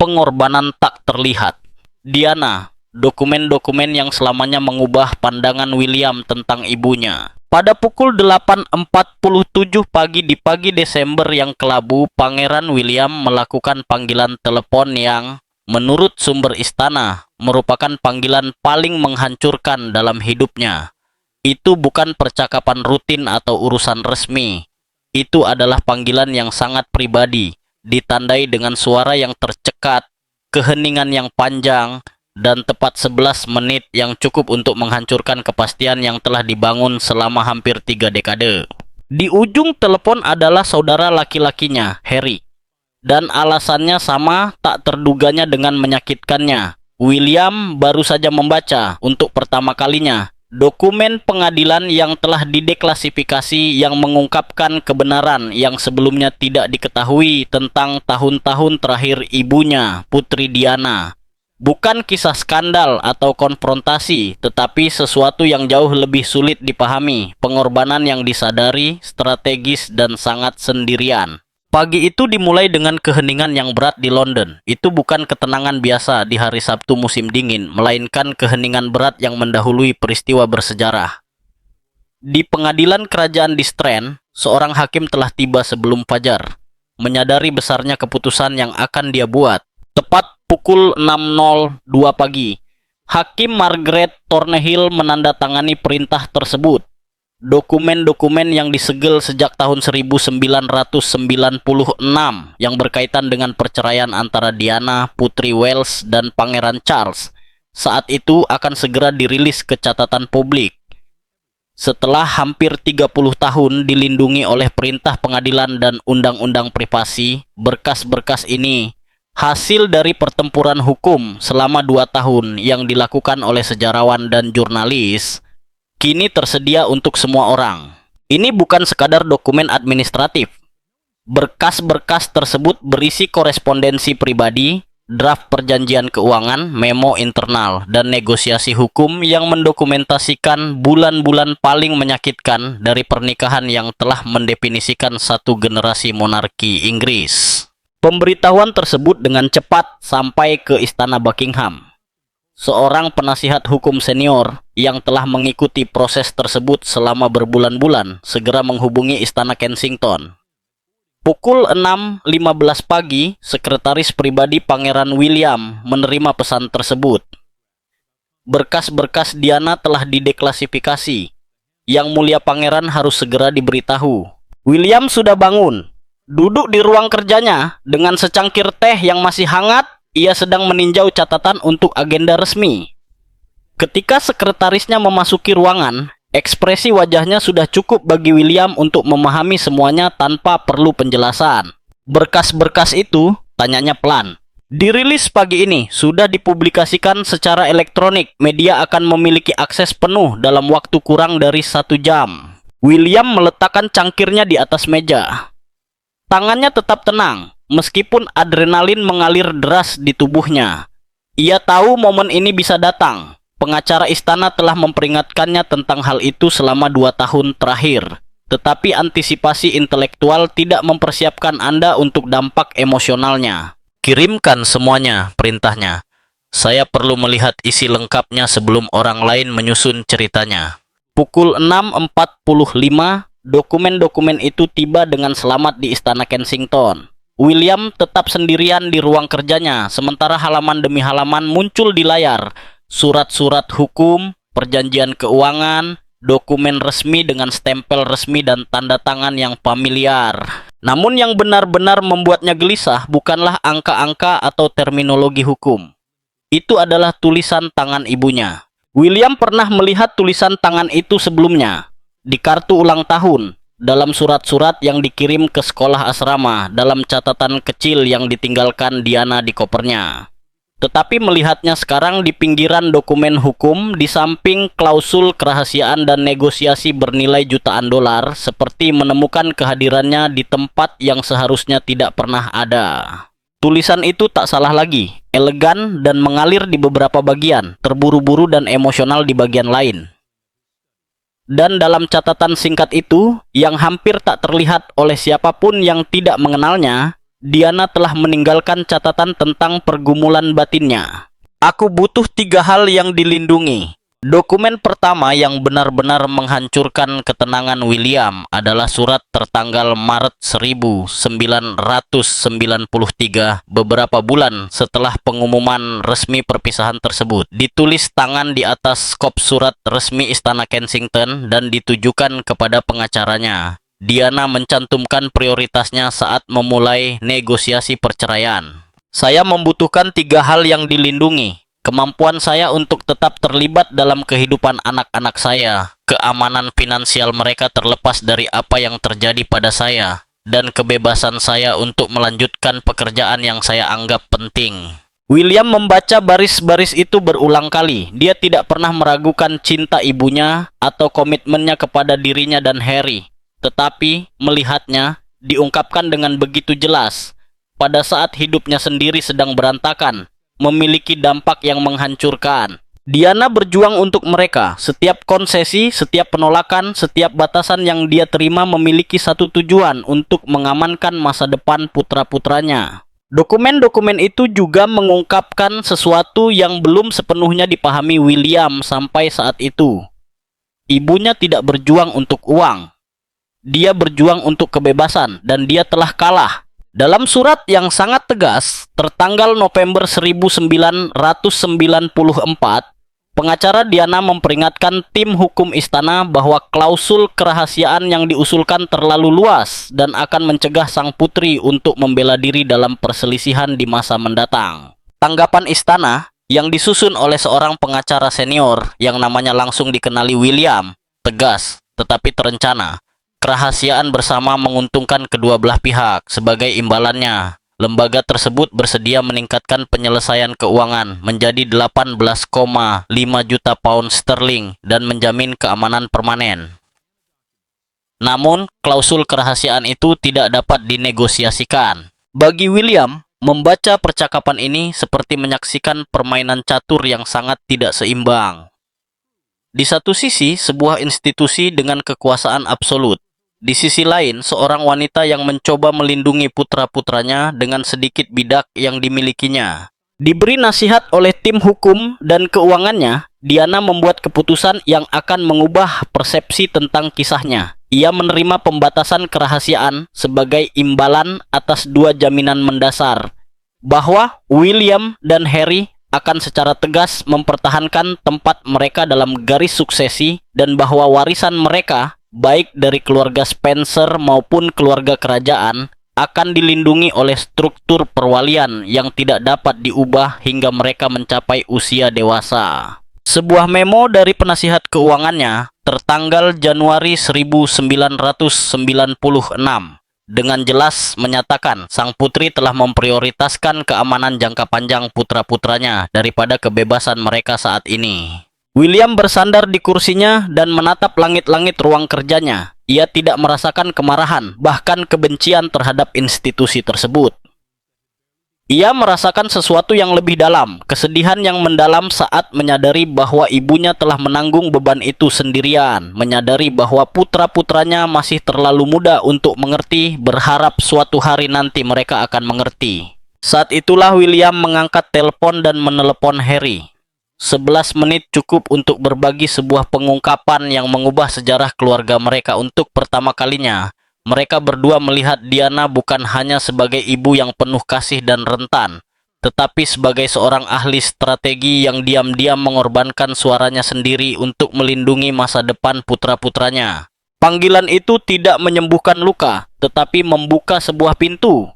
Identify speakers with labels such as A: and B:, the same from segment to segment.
A: pengorbanan tak terlihat. Diana, dokumen-dokumen yang selamanya mengubah pandangan William tentang ibunya. Pada pukul 8.47 pagi di pagi Desember yang kelabu, Pangeran William melakukan panggilan telepon yang, menurut sumber istana, merupakan panggilan paling menghancurkan dalam hidupnya. Itu bukan percakapan rutin atau urusan resmi. Itu adalah panggilan yang sangat pribadi, ditandai dengan suara yang tercekat, keheningan yang panjang, dan tepat 11 menit yang cukup untuk menghancurkan kepastian yang telah dibangun selama hampir 3 dekade. Di ujung telepon adalah saudara laki-lakinya, Harry. Dan alasannya sama, tak terduganya dengan menyakitkannya. William baru saja membaca untuk pertama kalinya dokumen pengadilan yang telah dideklasifikasi yang mengungkapkan kebenaran yang sebelumnya tidak diketahui tentang tahun-tahun terakhir ibunya, Putri Diana. Bukan kisah skandal atau konfrontasi, tetapi sesuatu yang jauh lebih sulit dipahami, pengorbanan yang disadari, strategis, dan sangat sendirian. Pagi itu dimulai dengan keheningan yang berat di London. Itu bukan ketenangan biasa di hari Sabtu musim dingin, melainkan keheningan berat yang mendahului peristiwa bersejarah. Di pengadilan kerajaan di Strand, seorang hakim telah tiba sebelum fajar, menyadari besarnya keputusan yang akan dia buat. Tepat pukul 6.02 pagi, Hakim Margaret Thornhill menandatangani perintah tersebut. Dokumen-dokumen yang disegel sejak tahun 1996 yang berkaitan dengan perceraian antara Diana, Putri Wales, dan Pangeran Charles saat itu akan segera dirilis ke catatan publik. Setelah hampir 30 tahun dilindungi oleh perintah pengadilan dan undang-undang privasi, berkas-berkas ini hasil dari pertempuran hukum selama 2 tahun yang dilakukan oleh sejarawan dan jurnalis, kini tersedia untuk semua orang. Ini bukan sekadar dokumen administratif. Berkas-berkas tersebut berisi korespondensi pribadi, draft perjanjian keuangan, memo internal, dan negosiasi hukum yang mendokumentasikan bulan-bulan paling menyakitkan dari pernikahan yang telah mendefinisikan satu generasi monarki Inggris. Pemberitahuan tersebut dengan cepat sampai ke Istana Buckingham. Seorang penasihat hukum senior yang telah mengikuti proses tersebut selama berbulan-bulan segera menghubungi Istana Kensington. Pukul 6.15 pagi, sekretaris pribadi Pangeran William menerima pesan tersebut. Berkas-berkas Diana telah dideklasifikasi. Yang Mulia Pangeran harus segera diberitahu. William sudah bangun. Duduk di ruang kerjanya dengan secangkir teh yang masih hangat, ia sedang meninjau catatan untuk agenda resmi. Ketika sekretarisnya memasuki ruangan, ekspresi wajahnya sudah cukup bagi William untuk memahami semuanya tanpa perlu penjelasan. Berkas-berkas itu, tanyanya pelan. Dirilis pagi ini, sudah dipublikasikan secara elektronik. Media akan memiliki akses penuh dalam waktu kurang dari 1 jam. William meletakkan cangkirnya di atas meja. Tangannya tetap tenang, meskipun adrenalin mengalir deras di tubuhnya. Ia tahu momen ini bisa datang. Pengacara istana telah memperingatkannya tentang hal itu selama 2 tahun terakhir. Tetapi antisipasi intelektual tidak mempersiapkan Anda untuk dampak emosionalnya. Kirimkan semuanya, perintahnya. Saya perlu melihat isi lengkapnya sebelum orang lain menyusun ceritanya. Pukul 6.45, dokumen-dokumen itu tiba dengan selamat di Istana Kensington. William tetap sendirian di ruang kerjanya, sementara halaman demi halaman muncul di layar. Surat-surat hukum, perjanjian keuangan, dokumen resmi dengan stempel resmi dan tanda tangan yang familiar. Namun yang benar-benar membuatnya gelisah bukanlah angka-angka atau terminologi hukum. Itu adalah tulisan tangan ibunya. William pernah melihat tulisan tangan itu sebelumnya. Di kartu ulang tahun, dalam surat-surat yang dikirim ke sekolah asrama, dalam catatan kecil yang ditinggalkan Diana di kopernya. Tetapi melihatnya sekarang di pinggiran dokumen hukum, di samping klausul kerahasiaan dan negosiasi bernilai jutaan dolar, seperti menemukan kehadirannya di tempat yang seharusnya tidak pernah ada. Tulisan itu tak salah lagi, elegan dan mengalir di beberapa bagian, terburu-buru dan emosional di bagian lain. Dan dalam catatan singkat itu, yang hampir tak terlihat oleh siapapun yang tidak mengenalnya, Diana telah meninggalkan catatan tentang pergumulan batinnya. Aku butuh 3 hal yang dilindungi. Dokumen pertama yang benar-benar menghancurkan ketenangan William adalah surat tertanggal Maret 1993, beberapa bulan setelah pengumuman resmi perpisahan tersebut. Ditulis tangan di atas kop surat resmi Istana Kensington dan ditujukan kepada pengacaranya. Diana mencantumkan prioritasnya saat memulai negosiasi perceraian. Saya membutuhkan 3 hal yang dilindungi. Kemampuan saya untuk tetap terlibat dalam kehidupan anak-anak saya, keamanan finansial mereka terlepas dari apa yang terjadi pada saya, dan kebebasan saya untuk melanjutkan pekerjaan yang saya anggap penting. William membaca baris-baris itu berulang kali. Dia tidak pernah meragukan cinta ibunya atau komitmennya kepada dirinya dan Harry. Tetapi melihatnya diungkapkan dengan begitu jelas pada saat hidupnya sendiri sedang berantakan, memiliki dampak yang menghancurkan. Diana berjuang untuk mereka. Setiap konsesi, setiap penolakan, setiap batasan yang dia terima memiliki satu tujuan, untuk mengamankan masa depan putra-putranya. Dokumen-dokumen itu juga mengungkapkan sesuatu yang belum sepenuhnya dipahami William sampai saat itu. Ibunya tidak berjuang untuk uang. Dia berjuang untuk kebebasan, dan dia telah kalah. Dalam surat yang sangat tegas, tertanggal November 1994, pengacara Diana memperingatkan tim hukum istana bahwa klausul kerahasiaan yang diusulkan terlalu luas dan akan mencegah sang putri untuk membela diri dalam perselisihan di masa mendatang. Tanggapan istana, yang disusun oleh seorang pengacara senior yang namanya langsung dikenali William, tegas tetapi terencana. Kerahasiaan bersama menguntungkan kedua belah pihak. Sebagai imbalannya, lembaga tersebut bersedia meningkatkan penyelesaian keuangan menjadi 18,5 juta pound sterling dan menjamin keamanan permanen. Namun, klausul kerahasiaan itu tidak dapat dinegosiasikan. Bagi William, membaca percakapan ini seperti menyaksikan permainan catur yang sangat tidak seimbang. Di satu sisi, sebuah institusi dengan kekuasaan absolut. Di sisi lain, seorang wanita yang mencoba melindungi putra-putranya dengan sedikit bidak yang dimilikinya. Diberi nasihat oleh tim hukum dan keuangannya, Diana membuat keputusan yang akan mengubah persepsi tentang kisahnya. Ia menerima pembatasan kerahasiaan sebagai imbalan atas 2 jaminan mendasar, bahwa William dan Harry akan secara tegas mempertahankan tempat mereka dalam garis suksesi, dan bahwa warisan mereka, baik dari keluarga Spencer maupun keluarga kerajaan, akan dilindungi oleh struktur perwalian yang tidak dapat diubah hingga mereka mencapai usia dewasa. Sebuah memo dari penasihat keuangannya tertanggal Januari 1996 dengan jelas menyatakan sang putri telah memprioritaskan keamanan jangka panjang putra-putranya daripada kebebasan mereka saat ini. William bersandar di kursinya dan menatap langit-langit ruang kerjanya. Ia tidak merasakan kemarahan, bahkan kebencian terhadap institusi tersebut. Ia merasakan sesuatu yang lebih dalam, kesedihan yang mendalam saat menyadari bahwa ibunya telah menanggung beban itu sendirian, menyadari bahwa putra-putranya masih terlalu muda untuk mengerti, berharap suatu hari nanti mereka akan mengerti. Saat itulah William mengangkat telepon dan menelepon Harry. 11 menit cukup untuk berbagi sebuah pengungkapan yang mengubah sejarah keluarga mereka. Untuk pertama kalinya, mereka berdua melihat Diana bukan hanya sebagai ibu yang penuh kasih dan rentan, tetapi sebagai seorang ahli strategi yang diam-diam mengorbankan suaranya sendiri untuk melindungi masa depan putra-putranya. Panggilan itu tidak menyembuhkan luka, tetapi membuka sebuah pintu.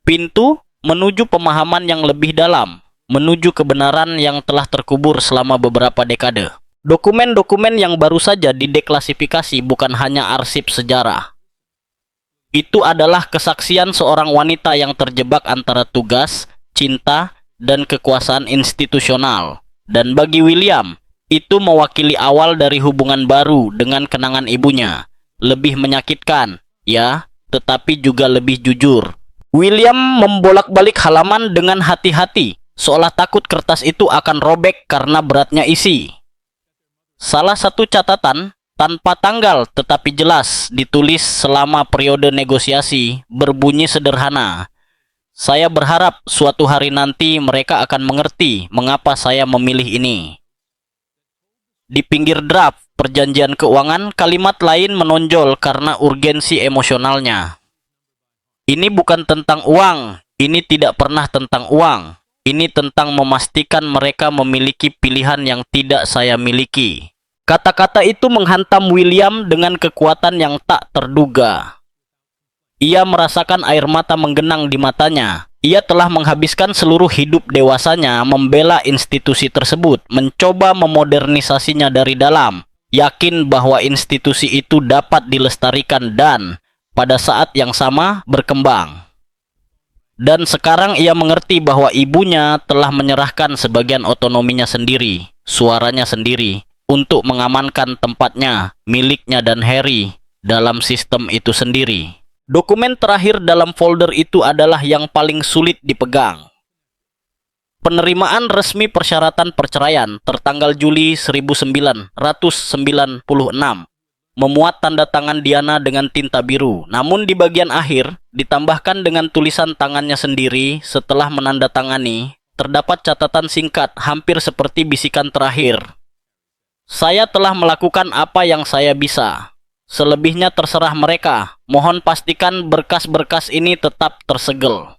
A: Pintu menuju pemahaman yang lebih dalam, menuju kebenaran yang telah terkubur selama beberapa dekade. Dokumen-dokumen yang baru saja dideklasifikasi bukan hanya arsip sejarah. Itu adalah kesaksian seorang wanita yang terjebak antara tugas, cinta, dan kekuasaan institusional. Dan bagi William, itu mewakili awal dari hubungan baru dengan kenangan ibunya. Lebih menyakitkan, ya, tetapi juga lebih jujur. William membolak-balik halaman dengan hati-hati, seolah takut kertas itu akan robek karena beratnya isi. Salah satu catatan, tanpa tanggal tetapi jelas, ditulis selama periode negosiasi, berbunyi sederhana. Saya berharap suatu hari nanti mereka akan mengerti mengapa saya memilih ini. Di pinggir draft perjanjian keuangan, kalimat lain menonjol karena urgensi emosionalnya. Ini bukan tentang uang, ini tidak pernah tentang uang. Ini tentang memastikan mereka memiliki pilihan yang tidak saya miliki. Kata-kata itu menghantam William dengan kekuatan yang tak terduga. Ia merasakan air mata menggenang di matanya. Ia telah menghabiskan seluruh hidup dewasanya membela institusi tersebut, mencoba memodernisasinya dari dalam, yakin bahwa institusi itu dapat dilestarikan dan, pada saat yang sama, berkembang. Dan sekarang ia mengerti bahwa ibunya telah menyerahkan sebagian otonominya sendiri, suaranya sendiri, untuk mengamankan tempatnya, miliknya dan Harry, dalam sistem itu sendiri. Dokumen terakhir dalam folder itu adalah yang paling sulit dipegang. Penerimaan resmi persyaratan perceraian tertanggal Juli 1996 memuat tanda tangan Diana dengan tinta biru, namun di bagian akhir ditambahkan dengan tulisan tangannya sendiri. Setelah menandatangani, terdapat catatan singkat hampir seperti bisikan terakhir. Saya telah melakukan apa yang saya bisa. Selebihnya terserah mereka. Mohon pastikan berkas-berkas ini tetap tersegel.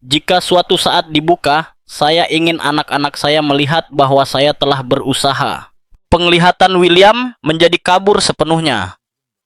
A: Jika suatu saat dibuka, saya ingin anak-anak saya melihat bahwa saya telah berusaha. Penglihatan William menjadi kabur sepenuhnya.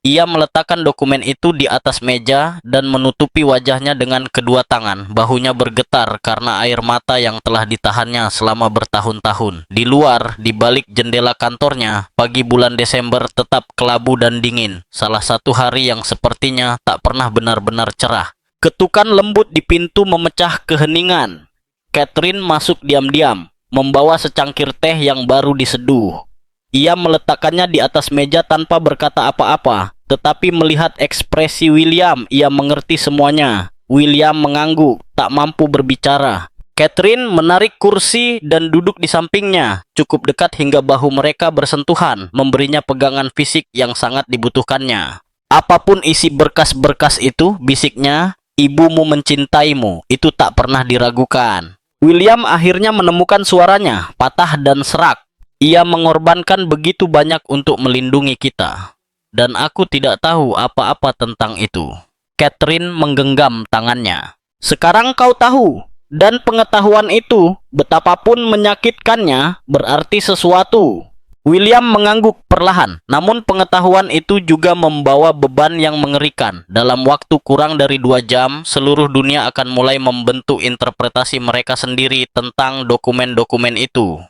A: Ia meletakkan dokumen itu di atas meja dan menutupi wajahnya dengan kedua tangan. Bahunya bergetar karena air mata yang telah ditahannya selama bertahun-tahun. Di luar, di balik jendela kantornya, pagi bulan Desember tetap kelabu dan dingin. Salah satu hari yang sepertinya tak pernah benar-benar cerah. Ketukan lembut di pintu memecah keheningan. Catherine masuk diam-diam, membawa secangkir teh yang baru diseduh. Ia meletakkannya di atas meja tanpa berkata apa-apa, tetapi melihat ekspresi William, ia mengerti semuanya. William mengangguk, tak mampu berbicara. Catherine menarik kursi dan duduk di sampingnya, cukup dekat hingga bahu mereka bersentuhan, memberinya pegangan fisik yang sangat dibutuhkannya. Apapun isi berkas-berkas itu, bisiknya, ibumu mencintaimu, itu tak pernah diragukan. William akhirnya menemukan suaranya, patah dan serak. Ia mengorbankan begitu banyak untuk melindungi kita. Dan aku tidak tahu apa-apa tentang itu. Catherine menggenggam tangannya. Sekarang kau tahu. Dan pengetahuan itu, betapapun menyakitkannya, berarti sesuatu. William mengangguk perlahan. Namun pengetahuan itu juga membawa beban yang mengerikan. Dalam waktu kurang dari 2 jam, seluruh dunia akan mulai membentuk interpretasi mereka sendiri tentang dokumen-dokumen itu.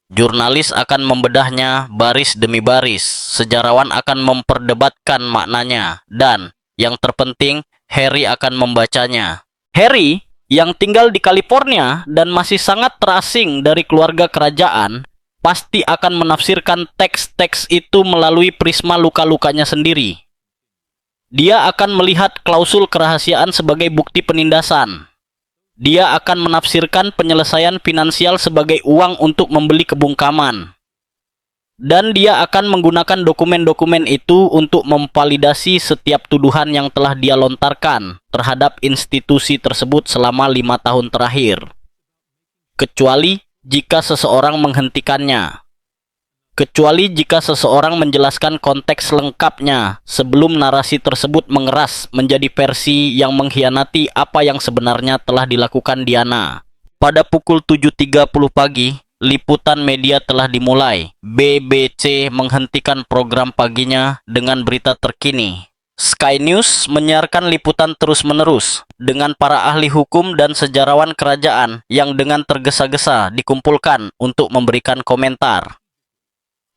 A: Jurnalis akan membedahnya baris demi baris, sejarawan akan memperdebatkan maknanya, dan, yang terpenting, Harry akan membacanya. Harry, yang tinggal di California dan masih sangat terasing dari keluarga kerajaan, pasti akan menafsirkan teks-teks itu melalui prisma luka-lukanya sendiri. Dia akan melihat klausul kerahasiaan sebagai bukti penindasan. Dia akan menafsirkan penyelesaian finansial sebagai uang untuk membeli kebungkaman. Dan dia akan menggunakan dokumen-dokumen itu untuk memvalidasi setiap tuduhan yang telah dia lontarkan terhadap institusi tersebut selama 5 tahun terakhir. Kecuali jika seseorang menghentikannya. Kecuali jika seseorang menjelaskan konteks lengkapnya sebelum narasi tersebut mengeras menjadi versi yang mengkhianati apa yang sebenarnya telah dilakukan Diana. Pada pukul 7.30 pagi, liputan media telah dimulai. BBC menghentikan program paginya dengan berita terkini. Sky News menyiarkan liputan terus-menerus dengan para ahli hukum dan sejarawan kerajaan yang dengan tergesa-gesa dikumpulkan untuk memberikan komentar.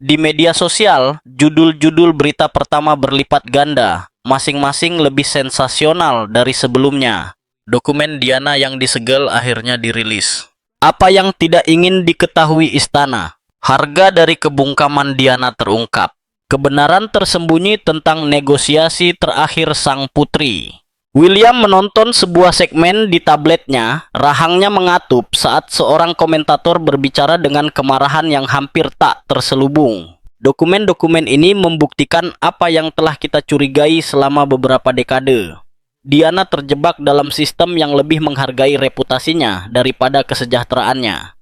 A: Di media sosial, judul-judul berita pertama berlipat ganda, masing-masing lebih sensasional dari sebelumnya. Dokumen Diana yang disegel akhirnya dirilis. Apa yang tidak ingin diketahui istana? Harga dari kebungkaman Diana terungkap. Kebenaran tersembunyi tentang negosiasi terakhir sang putri. William menonton sebuah segmen di tabletnya, rahangnya mengatup saat seorang komentator berbicara dengan kemarahan yang hampir tak terselubung. Dokumen-dokumen ini membuktikan apa yang telah kita curigai selama beberapa dekade. Diana terjebak dalam sistem yang lebih menghargai reputasinya daripada kesejahteraannya.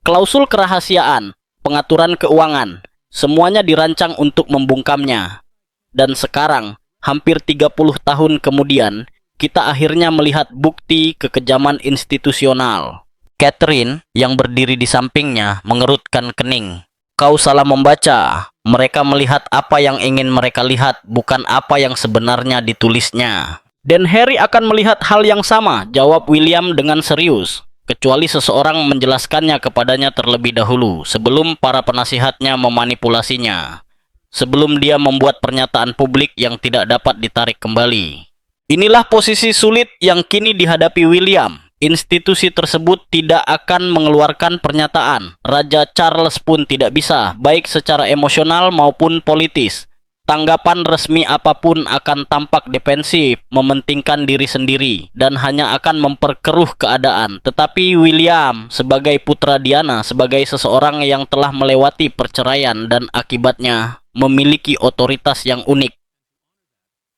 A: Klausul kerahasiaan, pengaturan keuangan, semuanya dirancang untuk membungkamnya. Dan sekarang, hampir 30 tahun kemudian, kita akhirnya melihat bukti kekejaman institusional. Catherine, yang berdiri di sampingnya, mengerutkan kening. Kau salah membaca. Mereka melihat apa yang ingin mereka lihat, bukan apa yang sebenarnya ditulisnya. Dan Harry akan melihat hal yang sama, jawab William dengan serius. Kecuali seseorang menjelaskannya kepadanya terlebih dahulu, sebelum para penasihatnya memanipulasinya. Sebelum dia membuat pernyataan publik yang tidak dapat ditarik kembali. Inilah posisi sulit yang kini dihadapi William. Institusi tersebut tidak akan mengeluarkan pernyataan. Raja Charles pun tidak bisa, baik secara emosional maupun politis. Tanggapan resmi apapun akan tampak defensif, mementingkan diri sendiri, dan hanya akan memperkeruh keadaan. Tetapi William, sebagai putra Diana, sebagai seseorang yang telah melewati perceraian dan akibatnya, memiliki otoritas yang unik.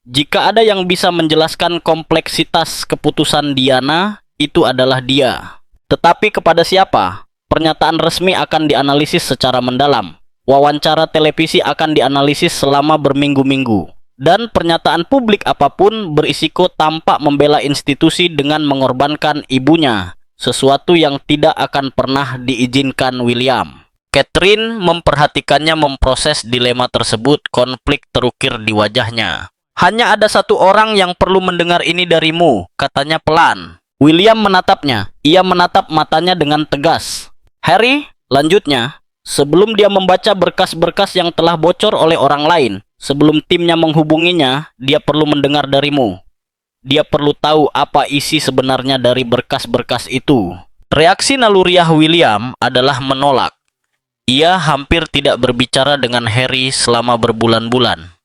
A: Jika ada yang bisa menjelaskan kompleksitas keputusan Diana, itu adalah dia. Tetapi kepada siapa? Pernyataan resmi akan dianalisis secara mendalam. Wawancara televisi akan dianalisis selama berminggu-minggu. Dan pernyataan publik apapun berisiko tampak membela institusi dengan mengorbankan ibunya. Sesuatu yang tidak akan pernah diizinkan William. Catherine memperhatikannya memproses dilema tersebut, konflik terukir di wajahnya. Hanya ada satu orang yang perlu mendengar ini darimu, katanya pelan. William menatapnya. Ia menatap matanya dengan tegas. Harry, lanjutnya. Sebelum dia membaca berkas-berkas yang telah bocor oleh orang lain, sebelum timnya menghubunginya, dia perlu mendengar darimu. Dia perlu tahu apa isi sebenarnya dari berkas-berkas itu. Reaksi naluriah William adalah menolak. Ia hampir tidak berbicara dengan Harry selama berbulan-bulan.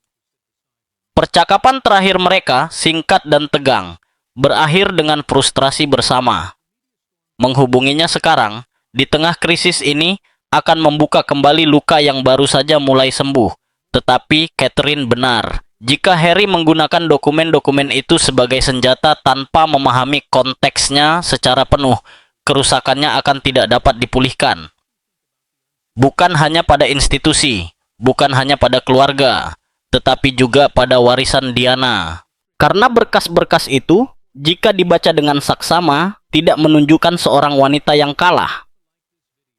A: Percakapan terakhir mereka singkat dan tegang, berakhir dengan frustrasi bersama. Menghubunginya sekarang, di tengah krisis ini, akan membuka kembali luka yang baru saja mulai sembuh. Tetapi Catherine benar. Jika Harry menggunakan dokumen-dokumen itu sebagai senjata tanpa memahami konteksnya secara penuh, kerusakannya akan tidak dapat dipulihkan. Bukan hanya pada institusi, bukan hanya pada keluarga, tetapi juga pada warisan Diana. Karena berkas-berkas itu, jika dibaca dengan saksama, tidak menunjukkan seorang wanita yang kalah.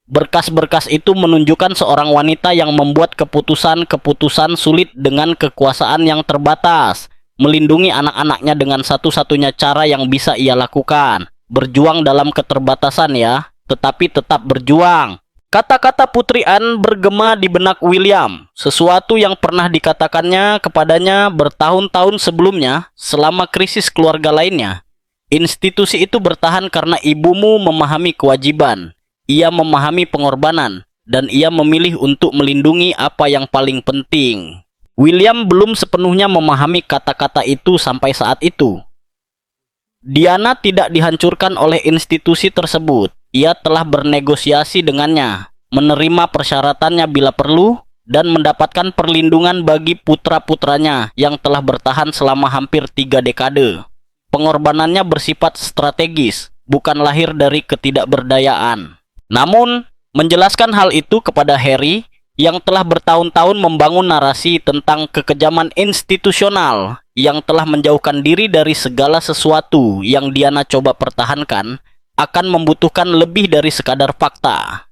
A: Berkas-berkas itu menunjukkan seorang wanita yang membuat keputusan-keputusan sulit dengan kekuasaan yang terbatas, melindungi anak-anaknya dengan satu-satunya cara yang bisa ia lakukan. Berjuang dalam keterbatasan ya, tetapi tetap berjuang. Kata-kata Putri Anne bergema di benak William, sesuatu yang pernah dikatakannya kepadanya bertahun-tahun sebelumnya selama krisis keluarga lainnya. Institusi itu bertahan karena ibumu memahami kewajiban. Ia memahami pengorbanan, dan ia memilih untuk melindungi apa yang paling penting. William belum sepenuhnya memahami kata-kata itu sampai saat itu. Diana tidak dihancurkan oleh institusi tersebut. Ia telah bernegosiasi dengannya, menerima persyaratannya bila perlu, dan mendapatkan perlindungan bagi putra-putranya yang telah bertahan selama hampir 3 dekade. Pengorbanannya bersifat strategis, bukan lahir dari ketidakberdayaan. Namun, menjelaskan hal itu kepada Harry yang telah bertahun-tahun membangun narasi tentang kekejaman institusional yang telah menjauhkan diri dari segala sesuatu yang Diana coba pertahankan, akan membutuhkan lebih dari sekadar fakta.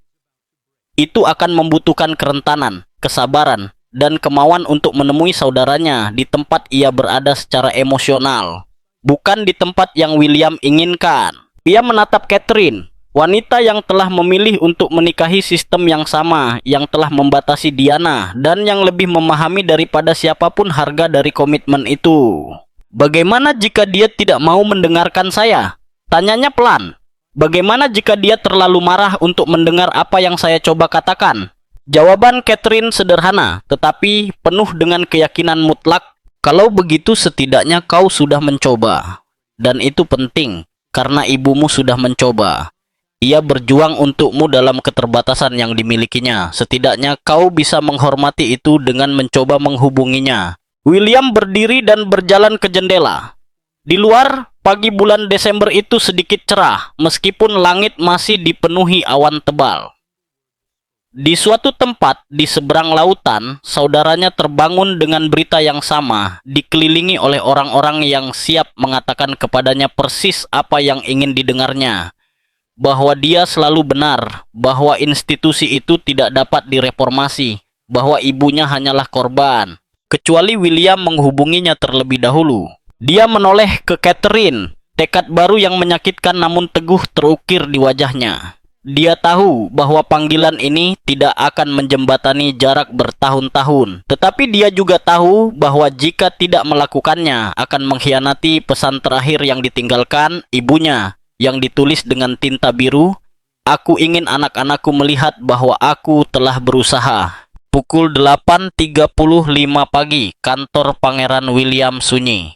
A: Itu akan membutuhkan kerentanan, kesabaran, dan kemauan untuk menemui saudaranya di tempat ia berada secara emosional, bukan di tempat yang William inginkan. Ia menatap Catherine, wanita yang telah memilih untuk menikahi sistem yang sama, yang telah membatasi Diana, dan yang lebih memahami daripada siapapun harga dari komitmen itu. Bagaimana jika dia tidak mau mendengarkan saya? Tanyanya pelan. Bagaimana jika dia terlalu marah untuk mendengar apa yang saya coba katakan? Jawaban Catherine sederhana, tetapi penuh dengan keyakinan mutlak. Kalau begitu setidaknya kau sudah mencoba. Dan itu penting, karena ibumu sudah mencoba. Ia berjuang untukmu dalam keterbatasan yang dimilikinya. Setidaknya kau bisa menghormati itu dengan mencoba menghubunginya. William berdiri dan berjalan ke jendela. Di luar, pagi bulan Desember itu sedikit cerah, meskipun langit masih dipenuhi awan tebal. Di suatu tempat di seberang lautan, saudaranya terbangun dengan berita yang sama, dikelilingi oleh orang-orang yang siap mengatakan kepadanya persis apa yang ingin didengarnya. Bahwa dia selalu benar, bahwa institusi itu tidak dapat direformasi, bahwa ibunya hanyalah korban. Kecuali William menghubunginya terlebih dahulu. Dia menoleh ke Catherine, tekad baru yang menyakitkan namun teguh terukir di wajahnya. Dia tahu bahwa panggilan ini tidak akan menjembatani jarak bertahun-tahun. Tetapi dia juga tahu bahwa jika tidak melakukannya akan mengkhianati pesan terakhir yang ditinggalkan ibunya yang ditulis dengan tinta biru. Aku ingin anak-anakku melihat bahwa aku telah berusaha. Pukul 8.35 pagi, kantor Pangeran William sunyi.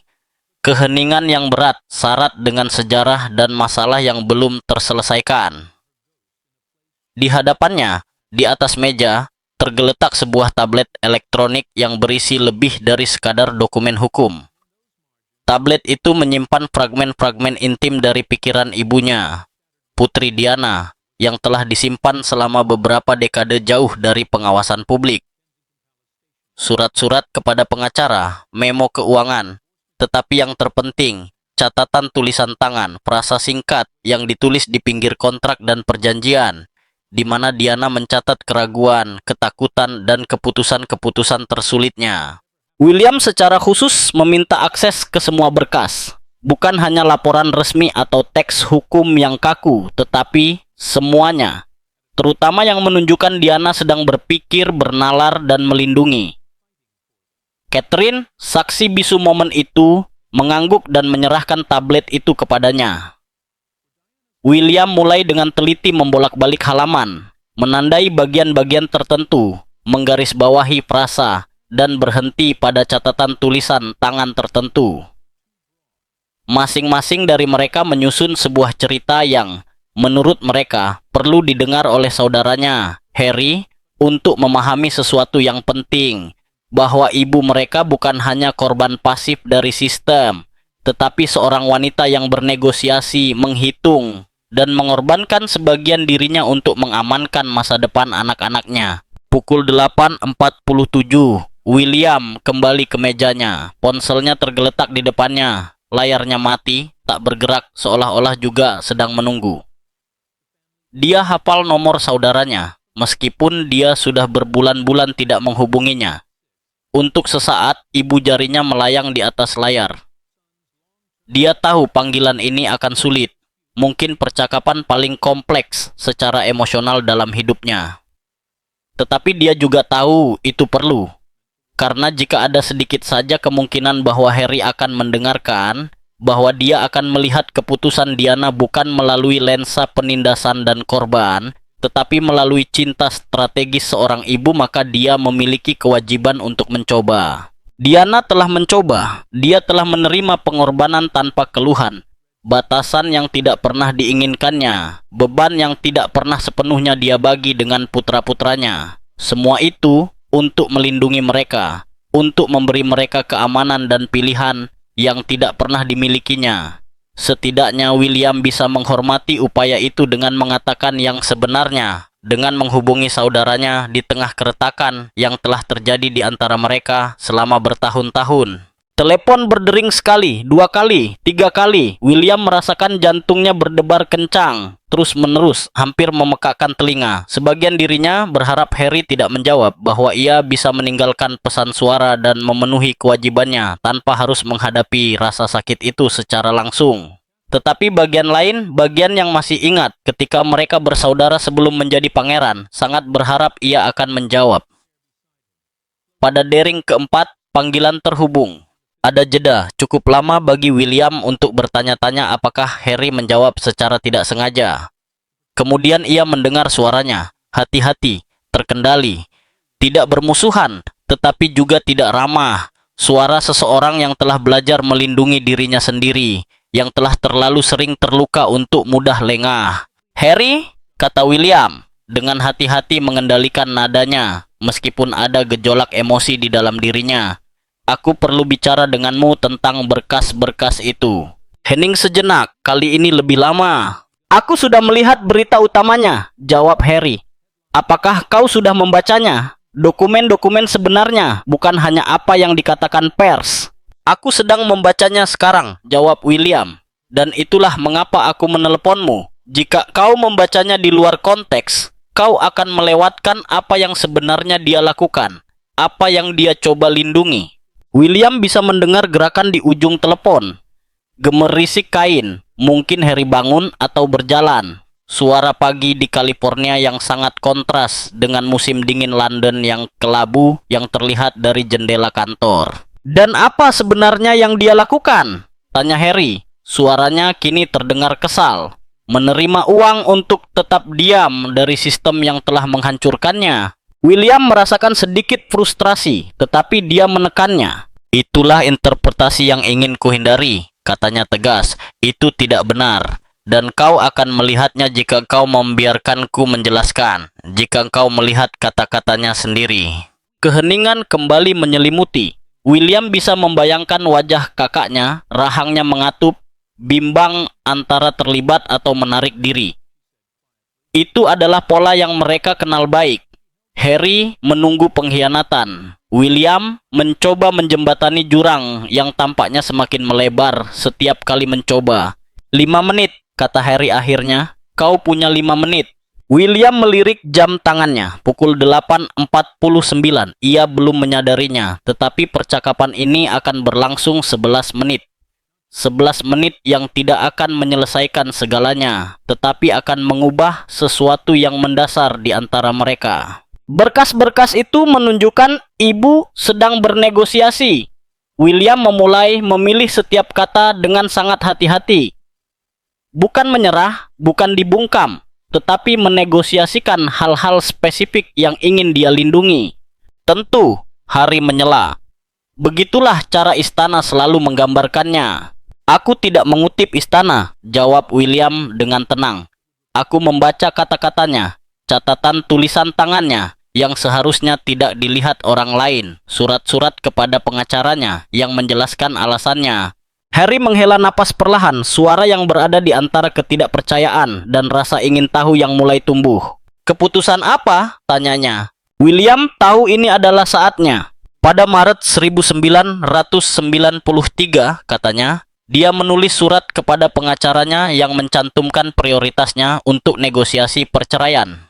A: Keheningan yang berat, syarat dengan sejarah dan masalah yang belum terselesaikan. Di hadapannya, di atas meja, tergeletak sebuah tablet elektronik yang berisi lebih dari sekadar dokumen hukum. Tablet itu menyimpan fragmen-fragmen intim dari pikiran ibunya, Putri Diana, yang telah disimpan selama beberapa dekade jauh dari pengawasan publik. Surat-surat kepada pengacara, memo keuangan, tetapi yang terpenting, catatan tulisan tangan, frasa singkat yang ditulis di pinggir kontrak dan perjanjian, di mana Diana mencatat keraguan, ketakutan, dan keputusan-keputusan tersulitnya. William secara khusus meminta akses ke semua berkas, bukan hanya laporan resmi atau teks hukum yang kaku, tetapi semuanya, terutama yang menunjukkan Diana sedang berpikir, bernalar, dan melindungi. Catherine, saksi bisu momen itu, mengangguk dan menyerahkan tablet itu kepadanya. William mulai dengan teliti membolak-balik halaman, menandai bagian-bagian tertentu, menggarisbawahi frasa, dan berhenti pada catatan tulisan tangan tertentu. Masing-masing dari mereka menyusun sebuah cerita yang, menurut mereka, perlu didengar oleh saudaranya, Harry, untuk memahami sesuatu yang penting, bahwa ibu mereka bukan hanya korban pasif dari sistem, tetapi seorang wanita yang bernegosiasi, menghitung, dan mengorbankan sebagian dirinya untuk mengamankan masa depan anak-anaknya. Pukul 8.47, William kembali ke mejanya. Ponselnya tergeletak di depannya. Layarnya mati, tak bergerak, seolah-olah juga sedang menunggu. Dia hafal nomor saudaranya, meskipun dia sudah berbulan-bulan tidak menghubunginya. Untuk sesaat, ibu jarinya melayang di atas layar. Dia tahu panggilan ini akan sulit. Mungkin percakapan paling kompleks secara emosional dalam hidupnya. Tetapi dia juga tahu itu perlu. Karena jika ada sedikit saja kemungkinan bahwa Harry akan mendengarkan, bahwa dia akan melihat keputusan Diana bukan melalui lensa penindasan dan korban, tetapi melalui cinta strategis seorang ibu, maka dia memiliki kewajiban untuk mencoba. Diana telah mencoba, dia telah menerima pengorbanan tanpa keluhan. Batasan yang tidak pernah diinginkannya, beban yang tidak pernah sepenuhnya dia bagi dengan putra-putranya. Semua itu untuk melindungi mereka, untuk memberi mereka keamanan dan pilihan yang tidak pernah dimilikinya. Setidaknya William bisa menghormati upaya itu dengan mengatakan yang sebenarnya, dengan menghubungi saudaranya di tengah keretakan yang telah terjadi di antara mereka selama bertahun-tahun. Telepon berdering sekali, 2 kali, 3 kali. William merasakan jantungnya berdebar kencang, terus-menerus, hampir memekakkan telinga. Sebagian dirinya berharap Harry tidak menjawab, bahwa ia bisa meninggalkan pesan suara dan memenuhi kewajibannya tanpa harus menghadapi rasa sakit itu secara langsung. Tetapi bagian lain, bagian yang masih ingat ketika mereka bersaudara sebelum menjadi pangeran, sangat berharap ia akan menjawab. Pada dering keempat, panggilan terhubung. Ada jeda cukup lama bagi William untuk bertanya-tanya apakah Harry menjawab secara tidak sengaja. Kemudian ia mendengar suaranya, hati-hati, terkendali, tidak bermusuhan, tetapi juga tidak ramah. Suara seseorang yang telah belajar melindungi dirinya sendiri, yang telah terlalu sering terluka untuk mudah lengah. "Harry," kata William, dengan hati-hati mengendalikan nadanya, meskipun ada gejolak emosi di dalam dirinya. Aku perlu bicara denganmu tentang berkas-berkas itu. Hening sejenak, kali ini lebih lama. Aku sudah melihat berita utamanya, jawab Harry. Apakah kau sudah membacanya? Dokumen-dokumen sebenarnya, bukan hanya apa yang dikatakan pers. Aku sedang membacanya sekarang, jawab William. Dan itulah mengapa aku menelponmu. Jika kau membacanya di luar konteks, kau akan melewatkan apa yang sebenarnya dia lakukan, apa yang dia coba lindungi. William bisa mendengar gerakan di ujung telepon. Gemerisik kain, mungkin Harry bangun atau berjalan. Suara pagi di California yang sangat kontras dengan musim dingin London yang kelabu yang terlihat dari jendela kantor. Dan apa sebenarnya yang dia lakukan? Tanya Harry. Suaranya kini terdengar kesal. Menerima uang untuk tetap diam dari sistem yang telah menghancurkannya. William merasakan sedikit frustrasi, tetapi dia menekannya. Itulah interpretasi yang ingin kuhindari, katanya tegas. Itu tidak benar. Dan kau akan melihatnya jika kau membiarkanku menjelaskan. Jika kau melihat kata-katanya sendiri. Keheningan kembali menyelimuti. William bisa membayangkan wajah kakaknya, rahangnya mengatup, bimbang antara terlibat atau menarik diri. Itu adalah pola yang mereka kenal baik. Harry menunggu pengkhianatan. William mencoba menjembatani jurang yang tampaknya semakin melebar setiap kali mencoba. 5 menit, kata Harry akhirnya. Kau punya 5 menit. William melirik jam tangannya. Pukul 8.49. Ia belum menyadarinya, tetapi percakapan ini akan berlangsung 11 menit. 11 menit yang tidak akan menyelesaikan segalanya, tetapi akan mengubah sesuatu yang mendasar di antara mereka. Berkas-berkas itu menunjukkan ibu sedang bernegosiasi. William memulai memilih setiap kata dengan sangat hati-hati. Bukan menyerah, bukan dibungkam, tetapi menegosiasikan hal-hal spesifik yang ingin dia lindungi. Tentu, Harry menyela. Begitulah cara istana selalu menggambarkannya. Aku tidak mengutip istana, jawab William dengan tenang. Aku membaca kata-katanya, catatan tulisan tangannya, yang seharusnya tidak dilihat orang lain, surat-surat kepada pengacaranya yang menjelaskan alasannya. Harry menghela napas perlahan, suara yang berada di antara ketidakpercayaan dan rasa ingin tahu yang mulai tumbuh. Keputusan apa? Tanyanya. William tahu ini adalah saatnya. Pada Maret 1993, katanya, dia menulis surat kepada pengacaranya yang mencantumkan prioritasnya untuk negosiasi perceraian.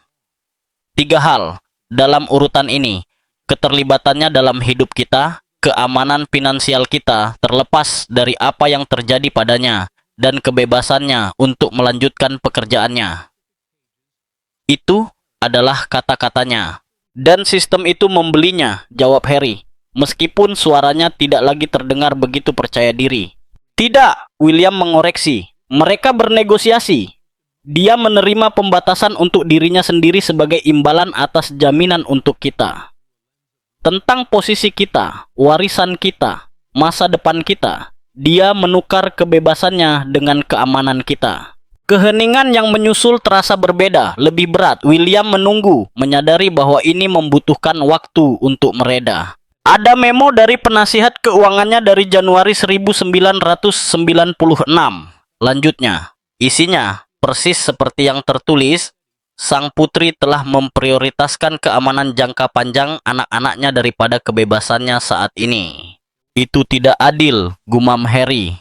A: 3 hal dalam urutan ini. Keterlibatannya dalam hidup kita, keamanan finansial kita terlepas dari apa yang terjadi padanya, dan kebebasannya untuk melanjutkan pekerjaannya. Itu adalah kata-katanya. Dan sistem itu membelinya, jawab Harry, meskipun suaranya tidak lagi terdengar begitu percaya diri. Tidak, William mengoreksi. Mereka bernegosiasi. Dia menerima pembatasan untuk dirinya sendiri sebagai imbalan atas jaminan untuk kita. Tentang posisi kita, warisan kita, masa depan kita. Dia menukar kebebasannya dengan keamanan kita. Keheningan yang menyusul terasa berbeda, lebih berat. William menunggu, menyadari bahwa ini membutuhkan waktu untuk mereda. Ada memo dari penasihat keuangannya dari Januari 1996. Lanjutnya, isinya persis seperti yang tertulis. Sang putri telah memprioritaskan keamanan jangka panjang anak-anaknya daripada kebebasannya saat ini. Itu tidak adil, gumam Harry.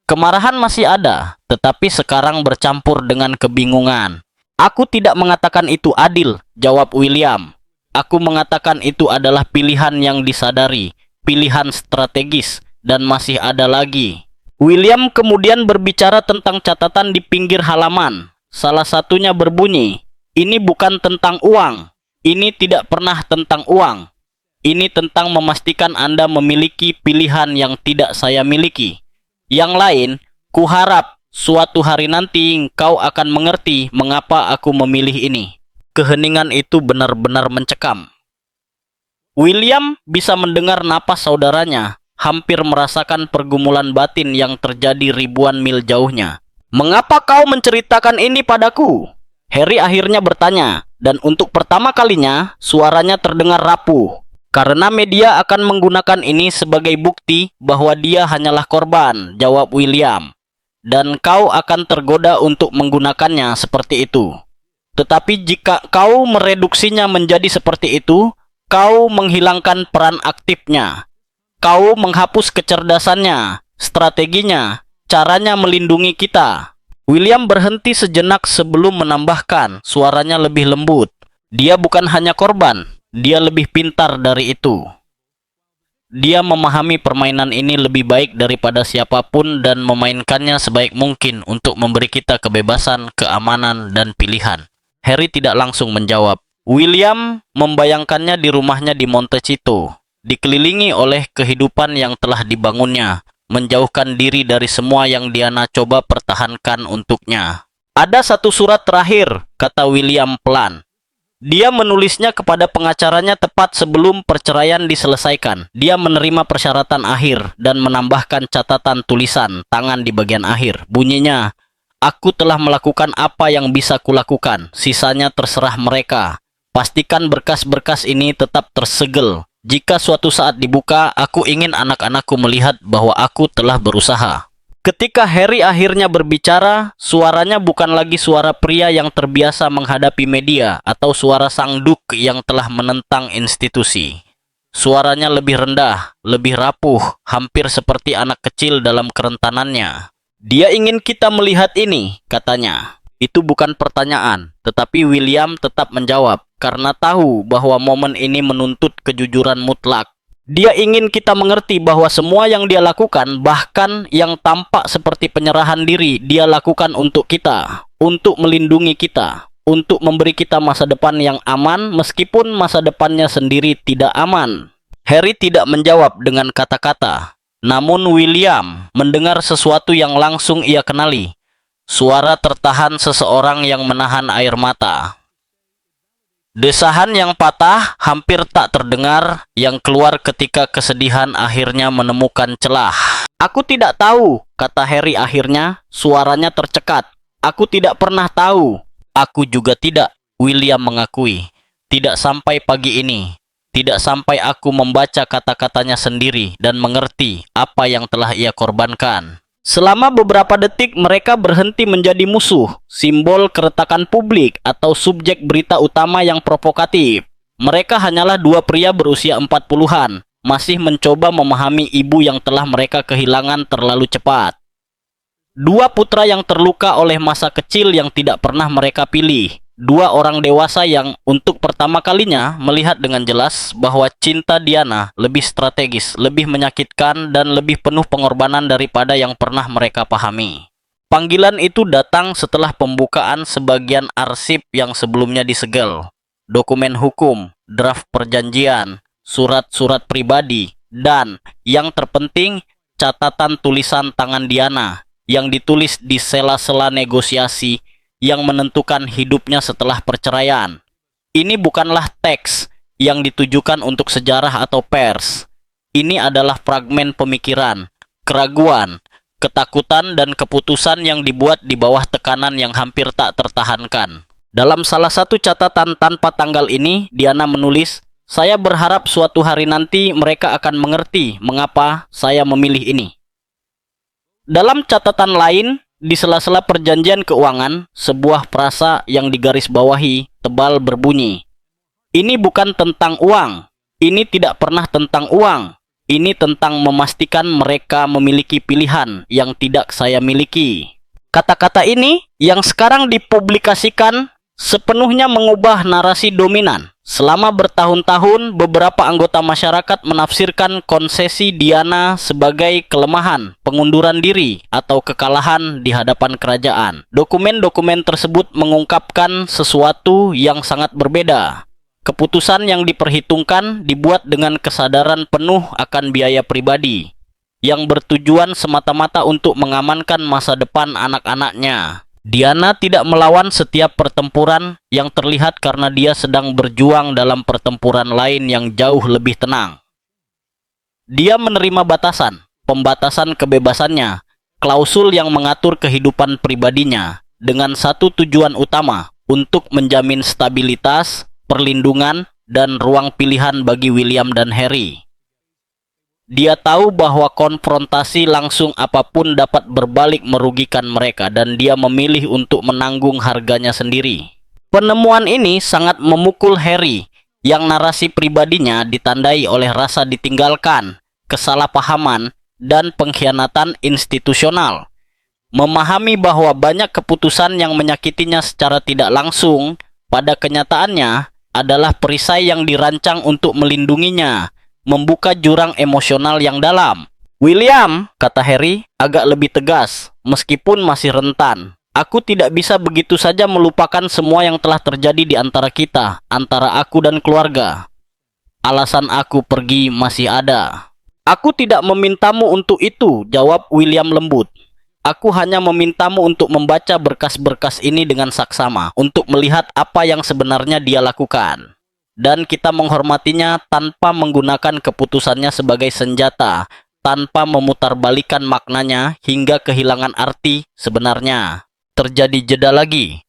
A: Kemarahan masih ada, tetapi sekarang bercampur dengan kebingungan. Aku tidak mengatakan itu adil, jawab William. Aku mengatakan itu adalah pilihan yang disadari, pilihan strategis, dan masih ada lagi. William kemudian berbicara tentang catatan di pinggir halaman. Salah satunya berbunyi, ini bukan tentang uang. Ini tidak pernah tentang uang. Ini tentang memastikan Anda memiliki pilihan yang tidak saya miliki. Yang lain, kuharap suatu hari nanti kau akan mengerti mengapa aku memilih ini. Keheningan itu benar-benar mencekam. William bisa mendengar napas saudaranya, hampir merasakan pergumulan batin yang terjadi ribuan mil jauhnya. Mengapa kau menceritakan ini padaku? Harry akhirnya bertanya, dan untuk pertama kalinya suaranya terdengar rapuh. Karena media akan menggunakan ini sebagai bukti bahwa dia hanyalah korban, jawab William. Dan kau akan tergoda untuk menggunakannya seperti itu. Tetapi jika kau mereduksinya menjadi seperti itu, kau menghilangkan peran aktifnya. Kau menghapus kecerdasannya, strateginya, caranya melindungi kita. William berhenti sejenak sebelum menambahkan, suaranya lebih lembut. Dia bukan hanya korban, dia lebih pintar dari itu. Dia memahami permainan ini lebih baik daripada siapapun dan memainkannya sebaik mungkin untuk memberi kita kebebasan, keamanan, dan pilihan. Harry tidak langsung menjawab. William membayangkannya di rumahnya di Montecito, dikelilingi oleh kehidupan yang telah dibangunnya, menjauhkan diri dari semua yang Diana coba pertahankan untuknya. Ada satu surat terakhir, kata William pelan. Dia menulisnya kepada pengacaranya tepat sebelum perceraian diselesaikan. Dia menerima persyaratan akhir dan menambahkan catatan tulisan tangan di bagian akhir. Bunyinya, aku telah melakukan apa yang bisa kulakukan, sisanya terserah mereka. Pastikan berkas-berkas ini tetap tersegel. Jika suatu saat dibuka, aku ingin anak-anakku melihat bahwa aku telah berusaha. Ketika Harry akhirnya berbicara, suaranya bukan lagi suara pria yang terbiasa menghadapi media atau suara sang duk yang telah menentang institusi. Suaranya lebih rendah, lebih rapuh, hampir seperti anak kecil dalam kerentanannya. Dia ingin kita melihat ini, katanya. Itu bukan pertanyaan, tetapi William tetap menjawab, karena tahu bahwa momen ini menuntut kejujuran mutlak. Dia ingin kita mengerti bahwa semua yang dia lakukan, bahkan yang tampak seperti penyerahan diri, dia lakukan untuk kita, untuk melindungi kita, untuk memberi kita masa depan yang aman meskipun masa depannya sendiri tidak aman. Harry tidak menjawab dengan kata-kata, namun William mendengar sesuatu yang langsung ia kenali. Suara tertahan seseorang yang menahan air mata. Desahan yang patah, hampir tak terdengar, yang keluar ketika kesedihan akhirnya menemukan celah. Aku tidak tahu, kata Harry akhirnya, suaranya tercekat. Aku tidak pernah tahu. Aku juga tidak, William mengakui. Tidak sampai pagi ini. Tidak sampai aku membaca kata-katanya sendiri dan mengerti apa yang telah ia korbankan. Selama beberapa detik mereka berhenti menjadi musuh, simbol keretakan publik atau subjek berita utama yang provokatif. Mereka hanyalah dua pria berusia 40-an, masih mencoba memahami ibu yang telah mereka kehilangan terlalu cepat. Dua putra yang terluka oleh masa kecil yang tidak pernah mereka pilih. Dua orang dewasa yang untuk pertama kalinya melihat dengan jelas bahwa cinta Diana lebih strategis, lebih menyakitkan, dan lebih penuh pengorbanan daripada yang pernah mereka pahami. Panggilan itu datang setelah pembukaan sebagian arsip yang sebelumnya disegel. Dokumen hukum, draft perjanjian, surat-surat pribadi, dan yang terpenting, catatan tulisan tangan Diana yang ditulis di sela-sela negosiasi yang menentukan hidupnya setelah perceraian. Ini bukanlah teks yang ditujukan untuk sejarah atau pers. Ini adalah fragmen pemikiran, keraguan, ketakutan, dan keputusan yang dibuat di bawah tekanan yang hampir tak tertahankan. Dalam salah satu catatan tanpa tanggal ini, Diana menulis, "Saya berharap suatu hari nanti mereka akan mengerti mengapa saya memilih ini." Dalam catatan lain, di sela-sela perjanjian keuangan, sebuah frasa yang digarisbawahi tebal berbunyi, "Ini bukan tentang uang. Ini tidak pernah tentang uang. Ini tentang memastikan mereka memiliki pilihan yang tidak saya miliki." Kata-kata ini yang sekarang dipublikasikan sepenuhnya mengubah narasi dominan. Selama bertahun-tahun, beberapa anggota masyarakat menafsirkan konsesi Diana sebagai kelemahan, pengunduran diri, atau kekalahan di hadapan kerajaan. Dokumen-dokumen tersebut mengungkapkan sesuatu yang sangat berbeda. Keputusan yang diperhitungkan dibuat dengan kesadaran penuh akan biaya pribadi, yang bertujuan semata-mata untuk mengamankan masa depan anak-anaknya. Diana tidak melawan setiap pertempuran yang terlihat karena dia sedang berjuang dalam pertempuran lain yang jauh lebih tenang. Dia menerima batasan, pembatasan kebebasannya, klausul yang mengatur kehidupan pribadinya, dengan satu tujuan utama, untuk menjamin stabilitas, perlindungan, dan ruang pilihan bagi William dan Harry. Dia tahu bahwa konfrontasi langsung apapun dapat berbalik merugikan mereka dan dia memilih untuk menanggung harganya sendiri. Penemuan ini sangat memukul Harry yang narasi pribadinya ditandai oleh rasa ditinggalkan, kesalahpahaman, dan pengkhianatan institusional. Memahami bahwa banyak keputusan yang menyakitinya secara tidak langsung pada kenyataannya adalah perisai yang dirancang untuk melindunginya, membuka jurang emosional yang dalam. "William," kata Harry agak lebih tegas, meskipun masih rentan. "Aku tidak bisa begitu saja melupakan semua yang telah terjadi di antara kita, antara aku dan keluarga. Alasan aku pergi masih ada." "Aku tidak memintamu untuk itu," jawab William lembut. "Aku hanya memintamu untuk membaca berkas-berkas ini dengan saksama, untuk melihat apa yang sebenarnya dia lakukan. Dan kita menghormatinya tanpa menggunakan keputusannya sebagai senjata, tanpa memutarbalikkan maknanya hingga kehilangan arti sebenarnya." Terjadi jeda lagi.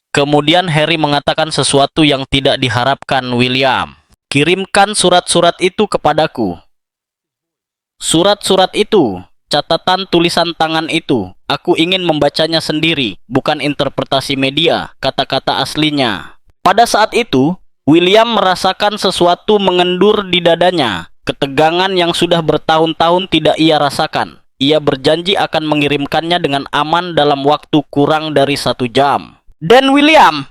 A: Kemudian Harry mengatakan sesuatu yang tidak diharapkan William. "Kirimkan surat-surat itu kepadaku." Surat-surat itu, catatan tulisan tangan itu, aku ingin membacanya sendiri, bukan interpretasi media, kata-kata aslinya. Pada saat itu, William merasakan sesuatu mengendur di dadanya, ketegangan yang sudah bertahun-tahun tidak ia rasakan. Ia berjanji akan mengirimkannya dengan aman dalam waktu kurang dari 1 jam. "Dan William,"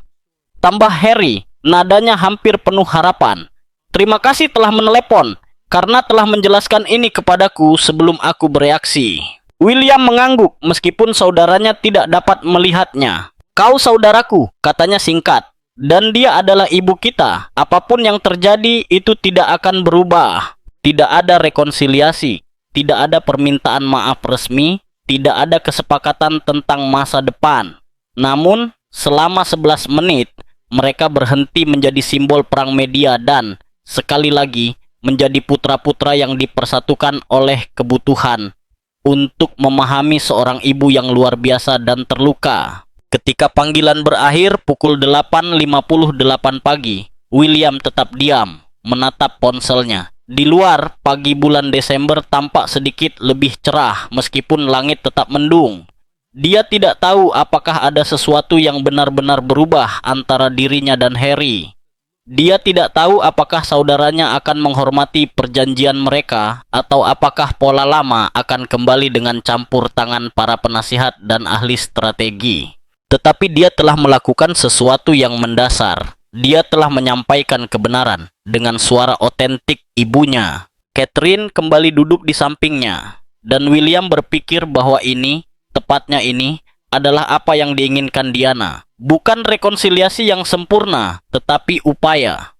A: tambah Harry, nadanya hampir penuh harapan, "terima kasih telah menelepon, karena telah menjelaskan ini kepadaku sebelum aku bereaksi." William mengangguk meskipun saudaranya tidak dapat melihatnya. "Kau saudaraku," katanya singkat. "Dan dia adalah ibu kita. Apapun yang terjadi itu tidak akan berubah. Tidak ada rekonsiliasi, tidak ada permintaan maaf resmi, tidak ada kesepakatan tentang masa depan. Namun, selama 11 menit, mereka berhenti menjadi simbol perang media dan, sekali lagi, menjadi putra-putra yang dipersatukan oleh kebutuhan untuk memahami seorang ibu yang luar biasa dan terluka." Ketika panggilan berakhir pukul 8.58 pagi, William tetap diam, menatap ponselnya. Di luar, pagi bulan Desember tampak sedikit lebih cerah meskipun langit tetap mendung. Dia tidak tahu apakah ada sesuatu yang benar-benar berubah antara dirinya dan Harry. Dia tidak tahu apakah saudaranya akan menghormati perjanjian mereka atau apakah pola lama akan kembali dengan campur tangan para penasihat dan ahli strategi. Tetapi dia telah melakukan sesuatu yang mendasar. Dia telah menyampaikan kebenaran dengan suara otentik ibunya. Catherine kembali duduk di sampingnya, dan William berpikir bahwa ini, tepatnya ini, adalah apa yang diinginkan Diana. Bukan rekonsiliasi yang sempurna, tetapi upaya.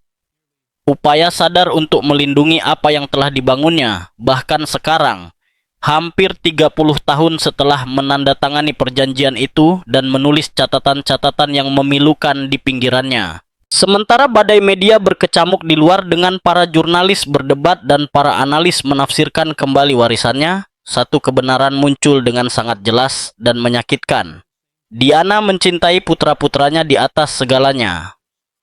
A: Upaya sadar untuk melindungi apa yang telah dibangunnya, bahkan sekarang, hampir 30 tahun setelah menandatangani perjanjian itu dan menulis catatan-catatan yang memilukan di pinggirannya. Sementara badai media berkecamuk di luar dengan para jurnalis berdebat dan para analis menafsirkan kembali warisannya, satu kebenaran muncul dengan sangat jelas dan menyakitkan. Diana mencintai putra-putranya di atas segalanya.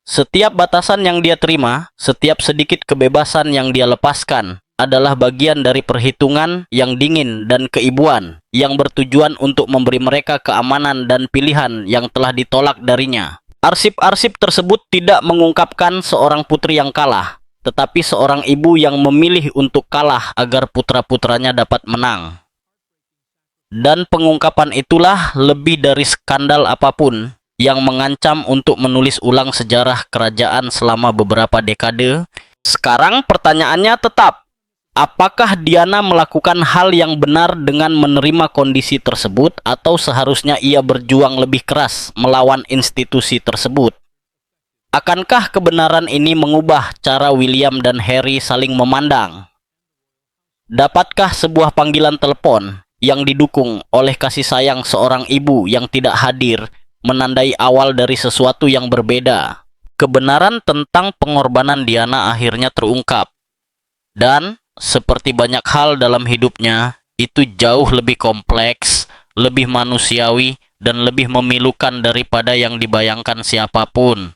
A: Setiap batasan yang dia terima, setiap sedikit kebebasan yang dia lepaskan, adalah bagian dari perhitungan yang dingin dan keibuan yang bertujuan untuk memberi mereka keamanan dan pilihan yang telah ditolak darinya. Arsip-arsip tersebut tidak mengungkapkan seorang putri yang kalah, tetapi seorang ibu yang memilih untuk kalah agar putra-putranya dapat menang. Dan pengungkapan itulah lebih dari skandal apapun yang mengancam untuk menulis ulang sejarah kerajaan selama beberapa dekade. Sekarang pertanyaannya tetap, apakah Diana melakukan hal yang benar dengan menerima kondisi tersebut atau seharusnya ia berjuang lebih keras melawan institusi tersebut? Akankah kebenaran ini mengubah cara William dan Harry saling memandang? Dapatkah sebuah panggilan telepon yang didukung oleh kasih sayang seorang ibu yang tidak hadir menandai awal dari sesuatu yang berbeda? Kebenaran tentang pengorbanan Diana akhirnya terungkap. Dan seperti banyak hal dalam hidupnya, itu jauh lebih kompleks, lebih manusiawi, dan lebih memilukan daripada yang dibayangkan siapapun.